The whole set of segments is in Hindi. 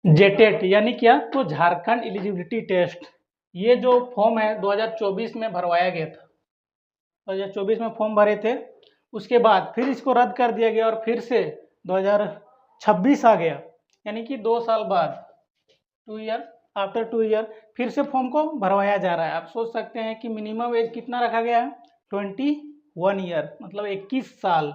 जेटेट यानी क्या, तो झारखंड एलिजिबिलिटी टेस्ट। ये जो फॉर्म है 2024 में भरवाया गया था। 2024 में फॉर्म भरे थे, उसके बाद फिर इसको रद्द कर दिया गया और फिर से 2026 आ गया, यानी कि 2 साल बाद, 2 ईयर आफ्टर 2 ईयर फिर से फॉर्म को भरवाया जा रहा है। आप सोच सकते हैं कि मिनिमम एज कितना रखा गया है, 21 ईयर, मतलब 21 साल।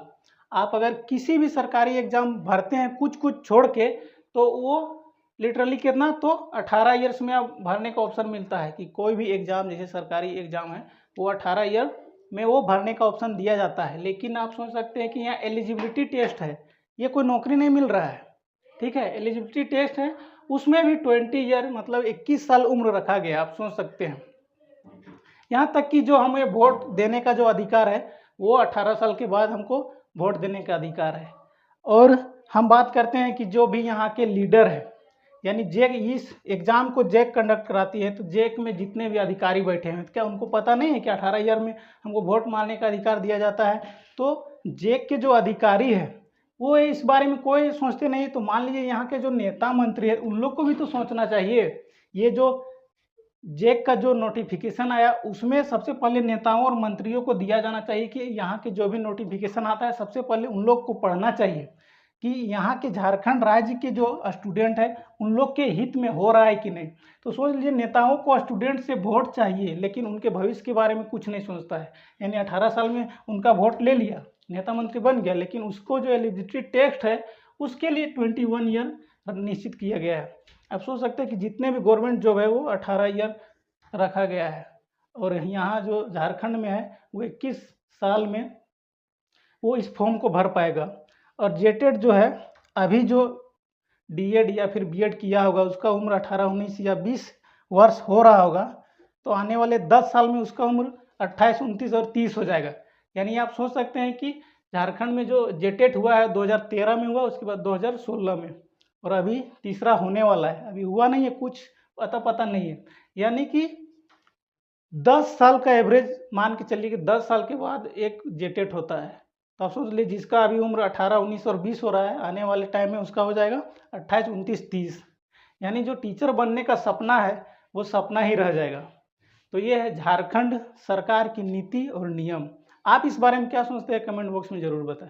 आप अगर किसी भी सरकारी एग्जाम भरते हैं कुछ कुछ छोड़ के, तो वो लिटरली कितना, तो 18 ईयर्स में आप भरने का ऑप्शन मिलता है कि कोई भी एग्जाम, जैसे सरकारी एग्जाम है वो 18 ईयर में वो भरने का ऑप्शन दिया जाता है। लेकिन आप सोच सकते हैं कि यहाँ एलिजिबिलिटी टेस्ट है, ये कोई नौकरी नहीं मिल रहा है, ठीक है, एलिजिबिलिटी टेस्ट है, उसमें भी 20 ईयर मतलब 21 साल उम्र रखा गया। आप सोच सकते हैं, यहाँ तक कि जो हमें वोट देने का जो अधिकार है वो 18 साल के बाद हमको वोट देने का अधिकार है। और हम बात करते हैं कि जो भी यहाँ के लीडर है, यानी जेक, इस एग्जाम को जेक कंडक्ट कराती है, तो जेक में जितने भी अधिकारी बैठे हैं, क्या उनको पता नहीं है कि 18 ईयर में हमको वोट मारने का अधिकार दिया जाता है? तो जेक के जो अधिकारी है वो इस बारे में कोई सोचते नहीं। तो मान लीजिए यहाँ के जो नेता मंत्री है उन लोग को भी तो सोचना चाहिए। ये जो जेक का जो नोटिफिकेशन आया उसमें सबसे पहले नेताओं और मंत्रियों को दिया जाना चाहिए कि यहाँ के जो भी नोटिफिकेशन आता है सबसे पहले उन लोग को पढ़ना चाहिए कि यहाँ के झारखंड राज्य के जो स्टूडेंट है उन लोग के हित में हो रहा है कि नहीं। तो सोच लीजिए, नेताओं को स्टूडेंट से वोट चाहिए लेकिन उनके भविष्य के बारे में कुछ नहीं सोचता है। यानी 18 साल में उनका वोट ले लिया, नेता मंत्री बन गया, लेकिन उसको जो एलिजिबिलिटी टेस्ट है उसके लिए 21 ईयर निश्चित किया गया है। आप सोच सकते हैं कि जितने भी गवर्नमेंट जॉब है वो 18 ईयर रखा गया है, और यहाँ जो झारखंड में है वो 21 साल में वो इस फॉर्म को भर पाएगा। और जेटेट जो है, अभी जो डीएड या फिर बीएड किया होगा उसका उम्र 18, 19 या 20 वर्ष हो रहा होगा, तो आने वाले 10 साल में उसका उम्र 28, 29 और 30 हो जाएगा। यानी आप सोच सकते हैं कि झारखंड में जो जेटेट हुआ है 2013 में हुआ, उसके बाद 2016 में, और अभी तीसरा होने वाला है, अभी हुआ नहीं है, कुछ पता नहीं है। यानी कि 10 साल का एवरेज मान के चलिए कि 10 साल के बाद एक जेटेट होता है। तो आप सोच लीजिए, जिसका अभी उम्र 18, 19 और 20 हो रहा है, आने वाले टाइम में उसका हो जाएगा 28, 29, 30। यानी जो टीचर बनने का सपना है वो सपना ही रह जाएगा। तो ये है झारखंड सरकार की नीति और नियम। आप इस बारे में क्या सोचते हैं, कमेंट बॉक्स में ज़रूर बताएं।